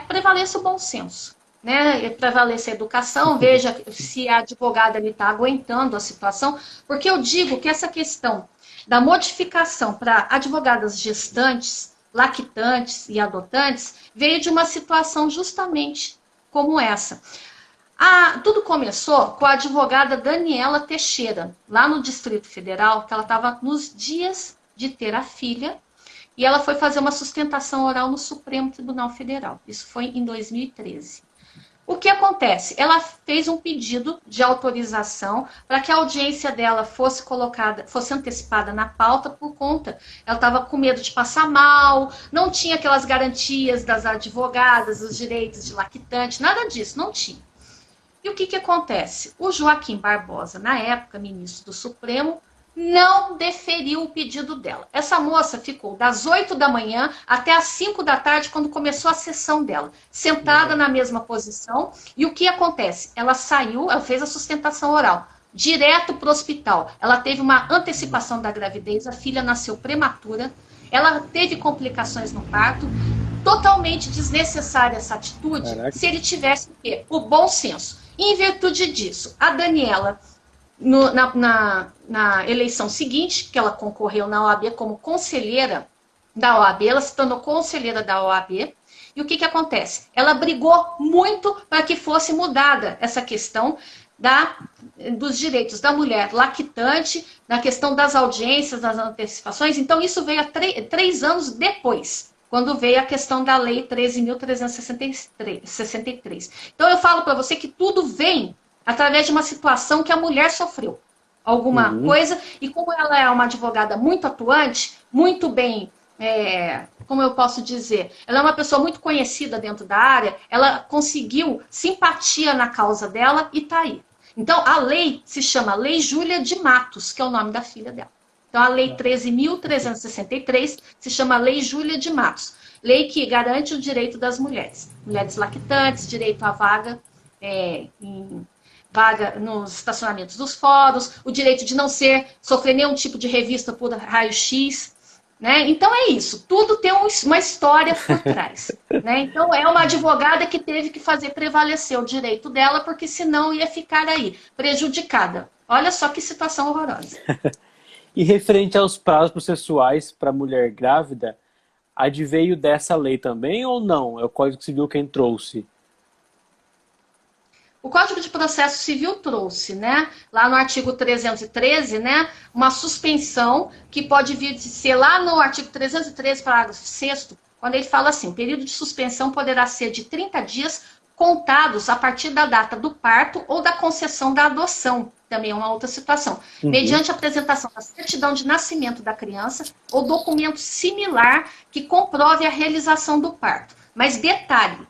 prevalece o bom senso. Né, prevalece a educação, veja se a advogada está aguentando a situação, porque eu digo que essa questão da modificação para advogadas gestantes, lactantes e adotantes veio de uma situação justamente como essa. Tudo começou com a advogada Daniela Teixeira, lá no Distrito Federal, que ela estava nos dias de ter a filha, e ela foi fazer uma sustentação oral no Supremo Tribunal Federal. Isso foi em 2013. O que acontece? Ela fez um pedido de autorização para que a audiência dela fosse antecipada na pauta por conta. Ela estava com medo de passar mal, não tinha aquelas garantias das advogadas, os direitos de lactante, nada disso, não tinha. E o que, que acontece? O Joaquim Barbosa, na época, ministro do Supremo, não deferiu o pedido dela. Essa moça ficou das 8 da manhã até as 5 da tarde, quando começou a sessão dela, sentada na mesma posição. E o que acontece? Ela saiu, ela fez a sustentação oral, direto para o hospital. Ela teve uma antecipação da gravidez, a filha nasceu prematura, ela teve complicações no parto, totalmente desnecessária essa atitude. Caraca. Se ele tivesse o bom senso. Em virtude disso, a Daniela, na eleição seguinte, que ela concorreu na OAB como conselheira da OAB, ela se tornou conselheira da OAB. E o que, que acontece? Ela brigou muito para que fosse mudada essa questão dos direitos da mulher lactante, na questão das audiências, das antecipações. Então, isso veio há 3 anos depois, quando veio a questão da Lei 13.363. Então, eu falo para você que tudo vem através de uma situação que a mulher sofreu alguma coisa, e como ela é uma advogada muito atuante, muito bem, como eu posso dizer, ela é uma pessoa muito conhecida dentro da área, ela conseguiu simpatia na causa dela e está aí. Então, a lei se chama Lei Júlia de Matos, que é o nome da filha dela. Então, a Lei 13.363 se chama Lei Júlia de Matos. Lei que garante o direito das mulheres. Mulheres lactantes, direito à vaga vaga nos estacionamentos dos fóruns, o direito de não sofrer nenhum tipo de revista por raio-x, né? Então é isso, tudo tem uma história por trás, né? Então é uma advogada que teve que fazer prevalecer o direito dela, porque senão ia ficar aí, prejudicada. Olha só que situação horrorosa. E referente aos prazos processuais para mulher grávida, adveio dessa lei também ou não? É o Código Civil quem trouxe? O Código de Processo Civil trouxe, né, lá no artigo 313, né, uma suspensão que pode vir de ser lá no artigo 313, parágrafo 6º, quando ele fala assim, período de suspensão poderá ser de 30 dias contados a partir da data do parto ou da concessão da adoção, também é uma outra situação, mediante a apresentação da certidão de nascimento da criança ou documento similar que comprove a realização do parto. Mas detalhe,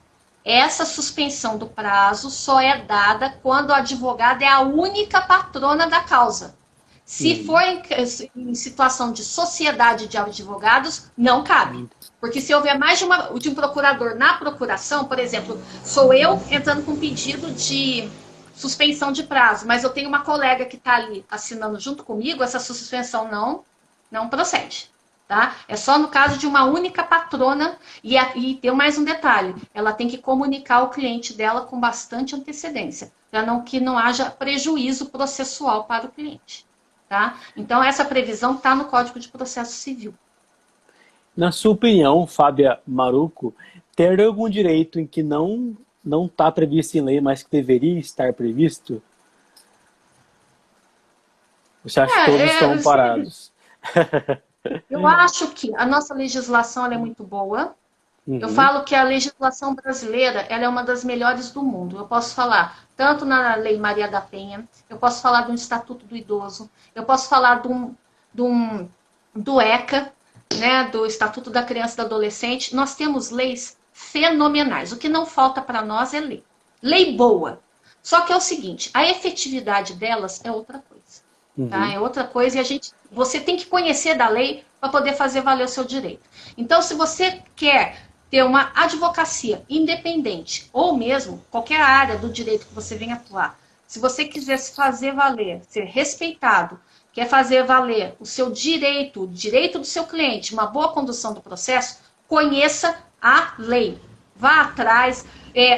essa suspensão do prazo só é dada quando o advogado é a única patrona da causa. Se for em situação de sociedade de advogados, não cabe. Porque se houver mais de um procurador na procuração, por exemplo, sou eu entrando com pedido de suspensão de prazo, mas eu tenho uma colega que está ali assinando junto comigo, essa suspensão não procede. Tá? É só no caso de uma única patrona, e tem mais um detalhe, ela tem que comunicar ao cliente dela com bastante antecedência, para que não haja prejuízo processual para o cliente. Tá? Então, essa previsão está no Código de Processo Civil. Na sua opinião, Fábia Maruco, ter algum direito em que não está previsto em lei, mas que deveria estar previsto? Você acha que todos estão amparados? Eu acho que a nossa legislação ela é muito boa. Eu falo que a legislação brasileira ela é uma das melhores do mundo. Eu posso falar tanto na Lei Maria da Penha, eu posso falar do Estatuto do Idoso, eu posso falar do ECA, né, do Estatuto da Criança e do Adolescente. Nós temos leis fenomenais. O que não falta para nós é lei. Lei boa. Só que é o seguinte, a efetividade delas é outra coisa. Tá? É outra coisa e você tem que conhecer da lei para poder fazer valer o seu direito. Então, se você quer ter uma advocacia independente, ou mesmo qualquer área do direito que você venha atuar, se você quiser se fazer valer, ser respeitado, quer fazer valer o seu direito, o direito do seu cliente, uma boa condução do processo, conheça a lei. Vá atrás,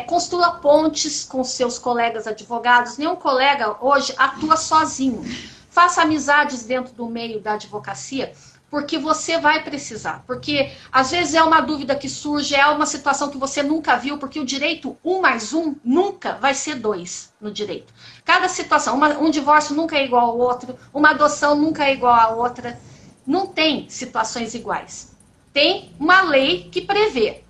construa pontes com seus colegas advogados. Nenhum colega hoje atua sozinho. Faça amizades dentro do meio da advocacia, porque você vai precisar. Porque, às vezes, é uma dúvida que surge, é uma situação que você nunca viu, porque o direito 1 mais 1 nunca vai ser 2 no direito. Cada situação, um divórcio nunca é igual ao outro, uma adoção nunca é igual à outra. Não tem situações iguais. Tem uma lei que prevê.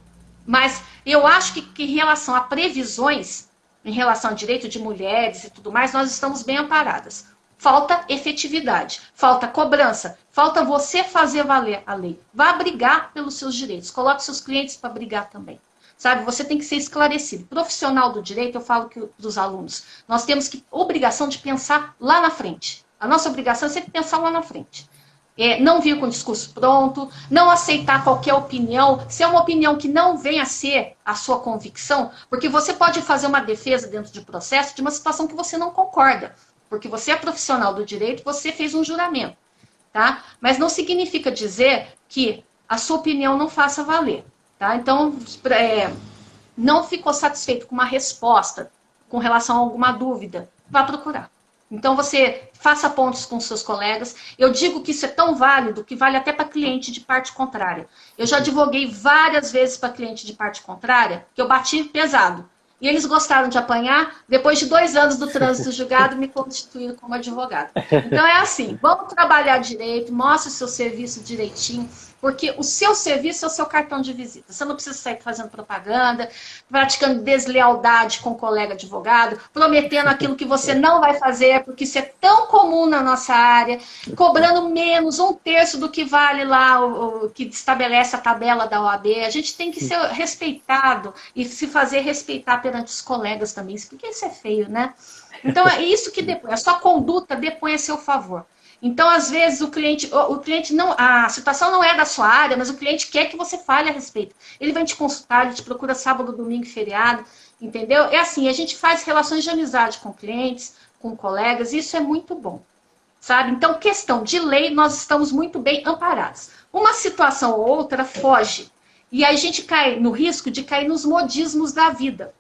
Mas eu acho que em relação a previsões, em relação ao direito de mulheres e tudo mais, nós estamos bem amparadas. Falta efetividade, falta cobrança, falta você fazer valer a lei. Vá brigar pelos seus direitos, coloque seus clientes para brigar também. sabe? Você tem que ser esclarecido. Profissional do direito, eu falo que dos alunos, nós temos obrigação de pensar lá na frente. A nossa obrigação é sempre pensar lá na frente. Não vir com o discurso pronto, não aceitar qualquer opinião, se é uma opinião que não venha a ser a sua convicção, porque você pode fazer uma defesa dentro de processo de uma situação que você não concorda, porque você é profissional do direito, você fez um juramento, tá? Mas não significa dizer que a sua opinião não faça valer, tá? Então, não ficou satisfeito com uma resposta com relação a alguma dúvida, vá procurar. Então, você faça pontos com seus colegas. Eu digo que isso é tão válido que vale até para cliente de parte contrária. Eu já advoguei várias vezes para cliente de parte contrária, que eu bati pesado. E eles gostaram de apanhar. Depois de 2 anos do trânsito julgado, me constituíram como advogado. Então, é assim, vamos trabalhar direito, mostre o seu serviço direitinho, porque o seu serviço é o seu cartão de visita. Você não precisa sair fazendo propaganda, praticando deslealdade com o colega advogado, prometendo aquilo que você não vai fazer, porque isso é tão comum na nossa área, cobrando menos, 1/3 do que vale lá, o que estabelece a tabela da OAB. A gente tem que ser respeitado e se fazer respeitar perante os colegas também, porque isso é feio, né? Então, é isso que depõe. A sua conduta depõe a seu favor. Então, às vezes, o cliente não, a situação não é da sua área, mas o cliente quer que você fale a respeito. Ele vem te consultar, ele te procura sábado, domingo e feriado, entendeu? É assim, a gente faz relações de amizade com clientes, com colegas, e isso é muito bom, sabe? Então, questão de lei, nós estamos muito bem amparados. Uma situação ou outra foge, e aí a gente cai no risco de cair nos modismos da vida.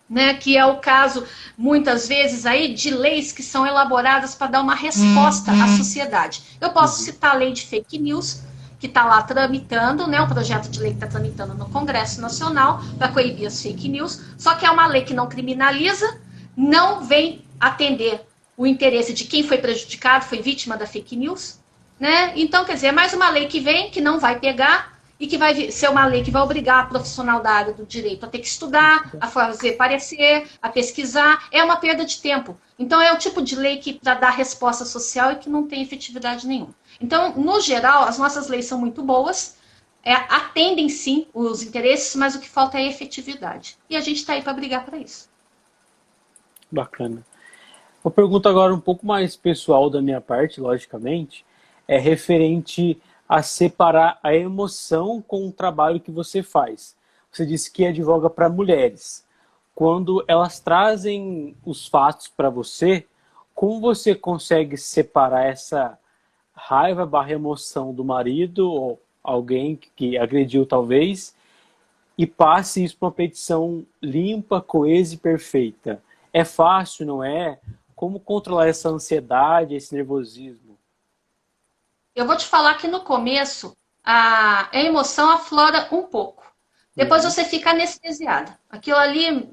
Né, que é o caso, muitas vezes, aí, de leis que são elaboradas para dar uma resposta à sociedade. Eu posso citar a lei de fake news, que está lá tramitando, né, o projeto de lei que está tramitando no Congresso Nacional para coibir as fake news, só que é uma lei que não criminaliza, não vem atender o interesse de quem foi prejudicado, foi vítima da fake news. Né? Então, quer dizer, é mais uma lei que vem, que não vai pegar, e que vai ser uma lei que vai obrigar a profissional da área do direito a ter que estudar, a fazer parecer, a pesquisar. É uma perda de tempo. Então, é o tipo de lei que para dar resposta social e que não tem efetividade nenhuma. Então, no geral, as nossas leis são muito boas, atendem sim os interesses, mas o que falta é efetividade. E a gente está aí para brigar para isso. Bacana. Uma pergunta agora um pouco mais pessoal da minha parte, logicamente, é referente a separar a emoção com o trabalho que você faz. Você disse que advoga para mulheres. Quando elas trazem os fatos para você, como você consegue separar essa raiva / emoção do marido ou alguém que agrediu talvez e passe isso para uma petição limpa, coesa e perfeita? É fácil, não é? Como controlar essa ansiedade, esse nervosismo? Eu vou te falar que no começo a emoção aflora um pouco. Depois você fica anestesiada. Aquilo ali,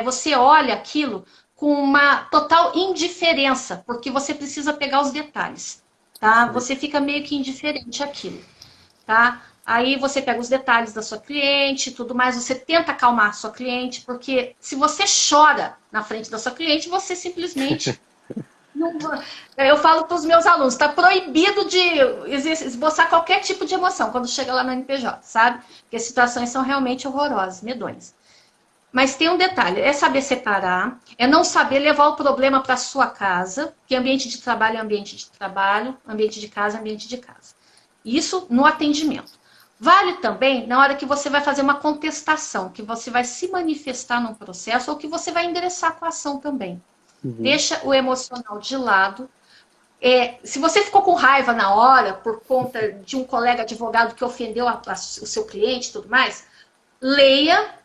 você olha aquilo com uma total indiferença, porque você precisa pegar os detalhes. Tá? Você fica meio que indiferente àquilo. Tá? Aí você pega os detalhes da sua cliente, tudo mais, você tenta acalmar a sua cliente, porque se você chora na frente da sua cliente, você simplesmente... Eu falo para os meus alunos, está proibido de esboçar qualquer tipo de emoção quando chega lá no NPJ, sabe? Porque as situações são realmente horrorosas, medonhas. Mas tem um detalhe, é saber separar, é não saber levar o problema para a sua casa, que ambiente de trabalho é ambiente de trabalho, ambiente de casa é ambiente de casa. Isso no atendimento. Vale também na hora que você vai fazer uma contestação, que você vai se manifestar num processo ou que você vai endereçar com a ação também. Deixa o emocional de lado. Se você ficou com raiva na hora por conta de um colega advogado que ofendeu o seu cliente e tudo mais, leia,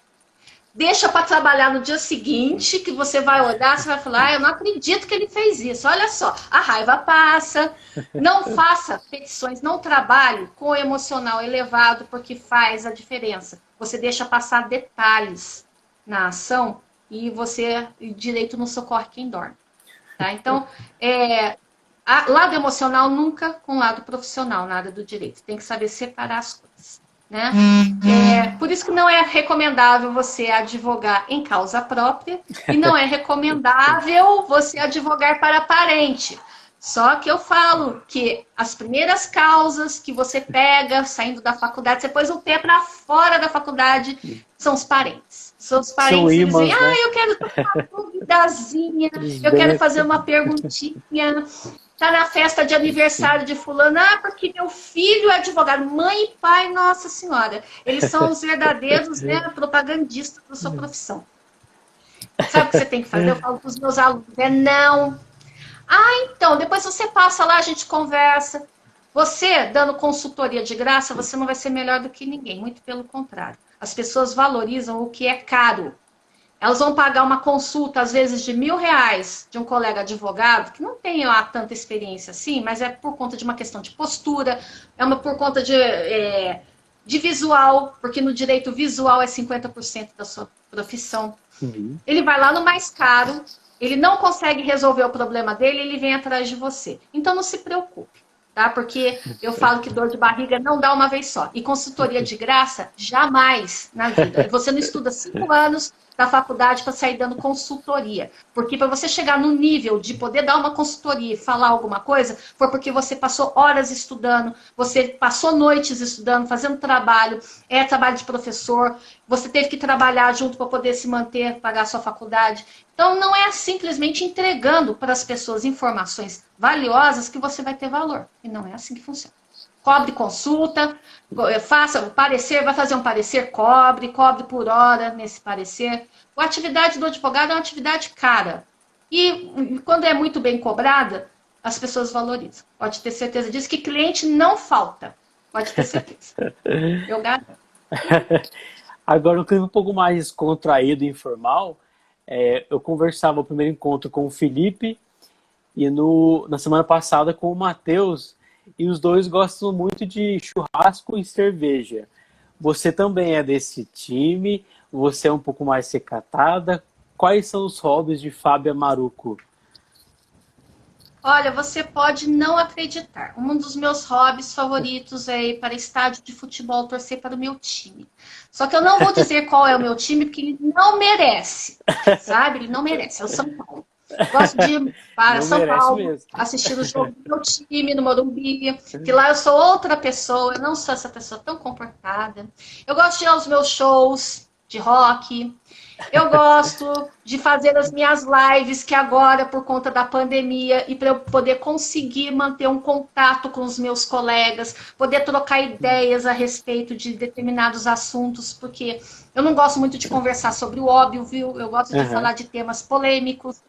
deixa para trabalhar no dia seguinte, que você vai olhar, você vai falar, eu não acredito que ele fez isso. Olha só, a raiva passa. Não faça petições, não trabalhe com o emocional elevado, porque faz a diferença. Você deixa passar detalhes na ação e direito não socorre quem dorme. Tá? Então, lado emocional nunca com lado profissional na área do direito. Tem que saber separar as coisas. Né? Por isso que não é recomendável você advogar em causa própria e não é recomendável você advogar para parente. Só que eu falo que as primeiras causas que você pega saindo da faculdade, você pôs o pé para fora da faculdade, são os parentes. São os São parentes, eles imãs, vêm, né? eu quero ter uma duvidazinha, Eles eu quero vêm. fazer uma perguntinha. Tá na festa de aniversário de fulano, porque meu filho é advogado. Mãe e pai, nossa senhora, eles são os verdadeiros, né, propagandistas da sua profissão. Sabe o que você tem que fazer? Eu falo para os meus alunos, não. Então, depois você passa lá, a gente conversa. Você, dando consultoria de graça, você não vai ser melhor do que ninguém, muito pelo contrário. As pessoas valorizam o que é caro. Elas vão pagar uma consulta, às vezes, de R$ 1.000 de um colega advogado, que não tem lá tanta experiência assim, mas é por conta de uma questão de postura, por conta de visual, porque no direito visual é 50% da sua profissão. Uhum. Ele vai lá no mais caro, ele não consegue resolver o problema dele, ele vem atrás de você. Então não se preocupe, tá? Porque eu falo que dor de barriga não dá uma vez só. E consultoria de graça, jamais na vida. E você não estuda 5 anos da faculdade para sair dando consultoria. Porque para você chegar no nível de poder dar uma consultoria e falar alguma coisa, foi porque você passou horas estudando, você passou noites estudando, fazendo trabalho, trabalho de professor, você teve que trabalhar junto para poder se manter, pagar a sua faculdade. Então, não é simplesmente entregando para as pessoas informações valiosas que você vai ter valor. E não é assim que funciona. Cobre consulta, faça o parecer, vai fazer um parecer, cobre por hora nesse parecer. A atividade do advogado é uma atividade cara. E quando é muito bem cobrada, as pessoas valorizam. Pode ter certeza disso, que cliente não falta. Pode ter certeza. Eu garanto. Agora, um clima um pouco mais descontraído e informal, eu conversava no primeiro encontro com o Felipe e na semana passada com o Matheus, e os dois gostam muito de churrasco e cerveja. Você também é desse time? Você é um pouco mais recatada? Quais são os hobbies de Fábia Maruco? Olha, você pode não acreditar. Um dos meus hobbies favoritos é ir para estádio de futebol, torcer para o meu time. Só que eu não vou dizer qual é o meu time, porque ele não merece, sabe? Ele não merece. É o São Paulo. Gosto de ir para Não São merece Paulo, mesmo. assistir o jogo do meu time no Morumbi, que lá eu sou outra pessoa, eu não sou essa pessoa tão comportada. Eu gosto de ir aos meus shows de rock. Eu gosto de fazer as minhas lives, que agora, por conta da pandemia, e para eu poder conseguir manter um contato com os meus colegas, poder trocar ideias a respeito de determinados assuntos, porque eu não gosto muito de conversar sobre o óbvio, viu? Eu gosto de falar de temas polêmicos,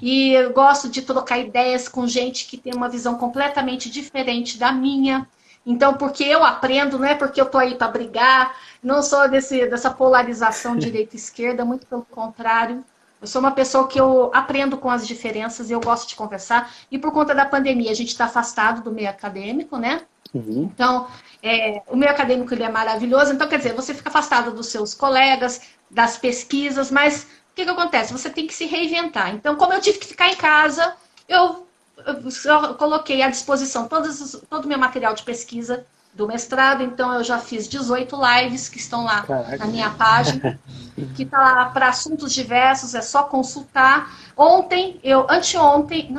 e eu gosto de trocar ideias com gente que tem uma visão completamente diferente da minha. Então, porque eu aprendo, não é porque eu estou aí para brigar, não sou dessa polarização direita e esquerda, muito pelo contrário. Eu sou uma pessoa que eu aprendo com as diferenças, eu gosto de conversar. E por conta da pandemia, a gente está afastado do meio acadêmico, né? Uhum. Então, o meio acadêmico ele é maravilhoso. Então, quer dizer, você fica afastado dos seus colegas, das pesquisas, mas o que acontece? Você tem que se reinventar. Então, como eu tive que ficar em casa, eu coloquei à disposição todo o meu material de pesquisa do mestrado, então eu já fiz 18 lives que estão lá na minha página, que está lá para assuntos diversos, é só consultar. Anteontem,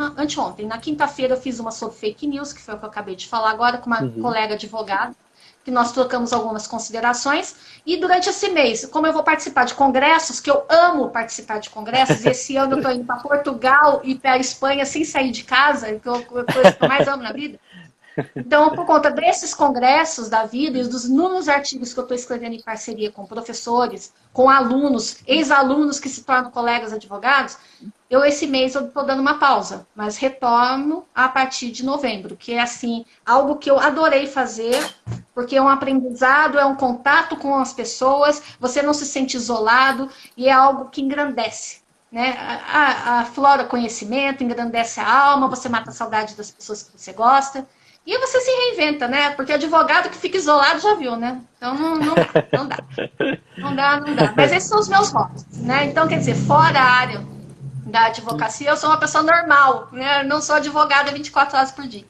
na quinta-feira eu fiz uma sobre fake news, que foi o que eu acabei de falar agora, com uma colega advogada, que nós trocamos algumas considerações. E durante esse mês, como eu vou participar de congressos, que eu amo participar de congressos, esse ano eu estou indo para Portugal e para a Espanha sem sair de casa, que é a coisa que eu mais amo na vida. Então, por conta desses congressos da vida e dos inúmeros artigos que eu estou escrevendo em parceria com professores, com alunos, ex-alunos que se tornam colegas advogados, esse mês eu estou dando uma pausa, mas retorno a partir de novembro, que é assim, algo que eu adorei fazer, porque é um aprendizado, é um contato com as pessoas, você não se sente isolado e é algo que engrandece. Né? Aflora conhecimento, engrandece a alma, você mata a saudade das pessoas que você gosta. E você se reinventa, né? Porque advogado que fica isolado já viu, né? Então não dá. Não dá. Mas esses são os meus hobbies, né? Então, quer dizer, fora a área da advocacia, eu sou uma pessoa normal, né? Eu não sou advogada 24 horas por dia.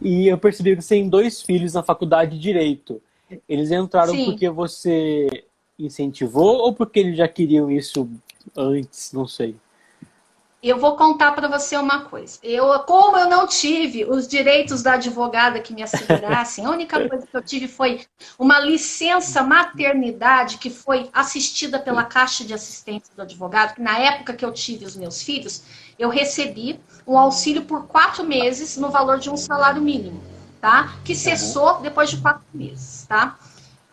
E eu percebi que você tem 2 filhos na faculdade de Direito. Eles entraram Sim. porque você incentivou ou porque eles já queriam isso antes? Não sei. Eu vou contar para você uma coisa. Como eu não tive os direitos da advogada que me assegurassem, a única coisa que eu tive foi uma licença maternidade que foi assistida pela Caixa de Assistência do Advogado, que na época que eu tive os meus filhos, eu recebi um auxílio por 4 meses no valor de um salário mínimo, tá? Que cessou depois de 4 meses, tá?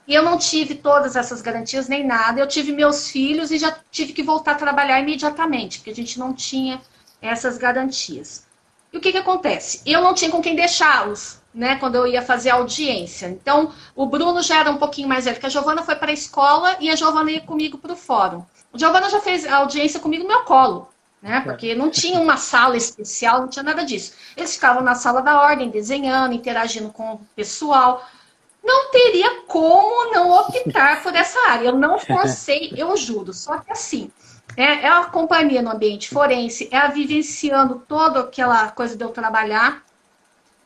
E eu não tive todas essas garantias nem nada. Eu tive meus filhos e já tive que voltar a trabalhar imediatamente, porque a gente não tinha essas garantias. E o que acontece? Eu não tinha com quem deixá-los, né, quando eu ia fazer a audiência. Então, o Bruno já era um pouquinho mais velho, porque a Giovana foi para a escola e a Giovana ia comigo para o fórum. A Giovana já fez a audiência comigo no meu colo, né, porque não tinha uma sala especial, não tinha nada disso. Eles ficavam na sala da ordem, desenhando, interagindo com o pessoal. Não teria como não optar por essa área. Eu não forcei, eu juro. Só que assim, é a companhia no ambiente forense, é a vivenciando toda aquela coisa de eu trabalhar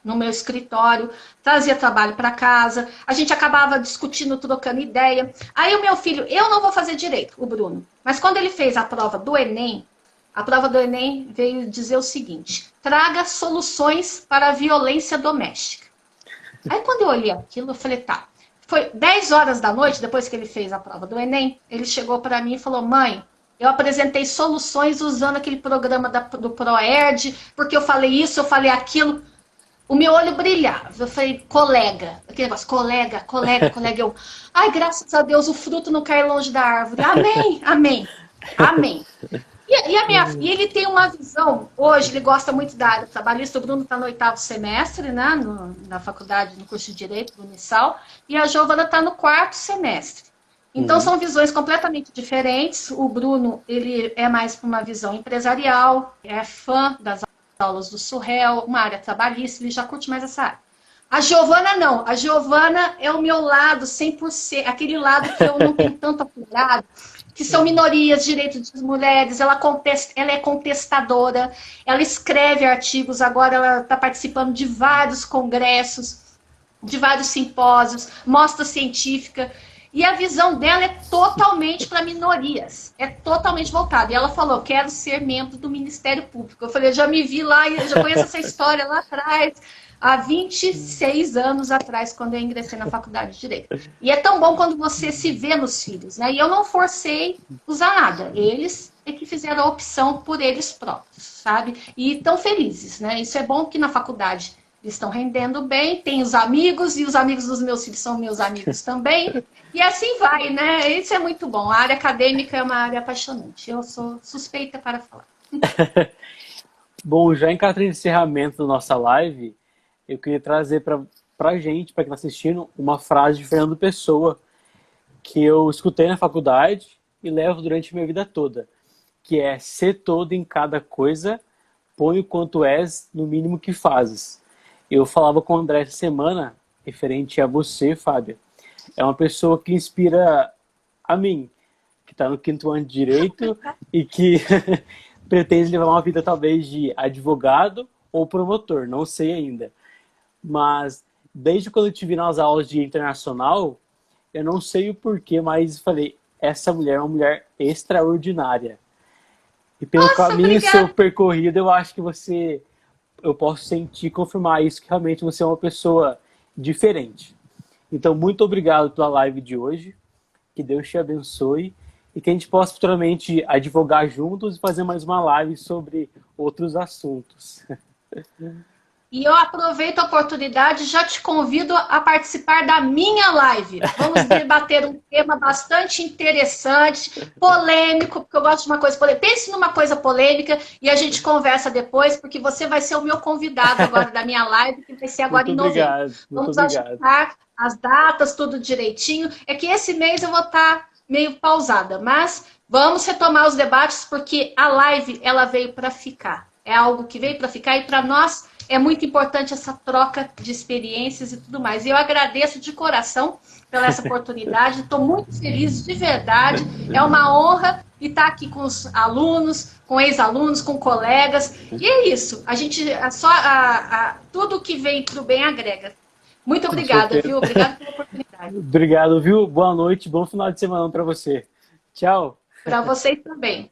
no meu escritório, trazia trabalho para casa, a gente acabava discutindo, trocando ideia. Aí o meu filho, eu não vou fazer direito, o Bruno, mas quando ele fez a prova do Enem, a prova do Enem veio dizer o seguinte: traga soluções para a violência doméstica. Aí quando eu olhei aquilo, eu falei, tá. Foi 10 horas da noite, depois que ele fez a prova do Enem, ele chegou para mim e falou, mãe, eu apresentei soluções usando aquele programa do ProErd, porque eu falei isso, eu falei aquilo. O meu olho brilhava. Eu falei, colega, aquele negócio, colega. Eu, ai, graças a Deus, o fruto não cai longe da árvore. Amém, amém, amém. E ele tem uma visão, hoje ele gosta muito da área trabalhista, o Bruno está no 8º semestre, né, na faculdade, no curso de Direito do Unisal, e a Giovana está no 4º semestre. Então são visões completamente diferentes. O Bruno, ele é mais para uma visão empresarial, é fã das aulas do Surrell, uma área trabalhista, ele já curte mais essa área. A Giovana não, a Giovana é o meu lado 100%, aquele lado que eu não tenho tanto apurado, que são minorias, direitos das mulheres, ela é contestadora, ela escreve artigos, agora ela está participando de vários congressos, de vários simpósios, mostra científica, e a visão dela é totalmente para minorias, é totalmente voltada. E ela falou, quero ser membro do Ministério Público. Eu falei, eu já me vi lá, eu já conheço essa história lá atrás, há 26 anos atrás, quando eu ingressei na faculdade de Direito. E é tão bom quando você se vê nos filhos, né? E eu não forcei usar nada. Eles é que fizeram a opção por eles próprios, sabe? E estão felizes, né? Isso é bom que na faculdade eles estão rendendo bem, tem os amigos, e os amigos dos meus filhos são meus amigos também. E assim vai, né? Isso é muito bom. A área acadêmica é uma área apaixonante. Eu sou suspeita para falar. Bom, já em cartão de encerramento da nossa live, eu queria trazer para gente, para quem está assistindo, uma frase de Fernando Pessoa, que eu escutei na faculdade e levo durante a minha vida toda, que é: ser todo em cada coisa, põe o quanto és no mínimo que fazes. Eu falava com o André essa semana, referente a você, Fábia. É uma pessoa que inspira a mim, que está no 5º ano de Direito e que pretende levar uma vida talvez de advogado ou promotor, não sei ainda. Mas desde quando eu tive nas aulas de internacional, eu não sei o porquê, mas falei, essa mulher é uma mulher extraordinária. E pelo caminho seu percorrido, eu acho que eu posso sentir, confirmar isso, que realmente você é uma pessoa diferente. Então, muito obrigado pela live de hoje, que Deus te abençoe e que a gente possa futuramente advogar juntos e fazer mais uma live sobre outros assuntos. E eu aproveito a oportunidade e já te convido a participar da minha live. Vamos debater um tema bastante interessante, polêmico, porque eu gosto de uma coisa polêmica. Pense numa coisa polêmica e a gente conversa depois, porque você vai ser o meu convidado agora da minha live, que vai ser agora em novembro. Vamos ajustar as datas, tudo direitinho. É que esse mês eu vou estar meio pausada, mas vamos retomar os debates, porque a live ela veio para ficar. É algo que veio para ficar e para nós é muito importante essa troca de experiências e tudo mais. E eu agradeço de coração pela essa oportunidade. Estou muito feliz, de verdade. É uma honra estar aqui com os alunos, com ex-alunos, com colegas. E é isso. A gente, tudo que vem para o bem agrega. Muito obrigada, viu? Obrigada pela oportunidade. Obrigado, viu? Boa noite, bom final de semana para você. Tchau. Para vocês também.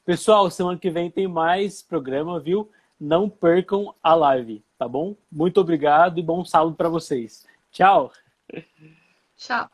Pessoal, semana que vem tem mais programa, viu? Não percam a live, tá bom? Muito obrigado e bom sábado para vocês. Tchau! Tchau.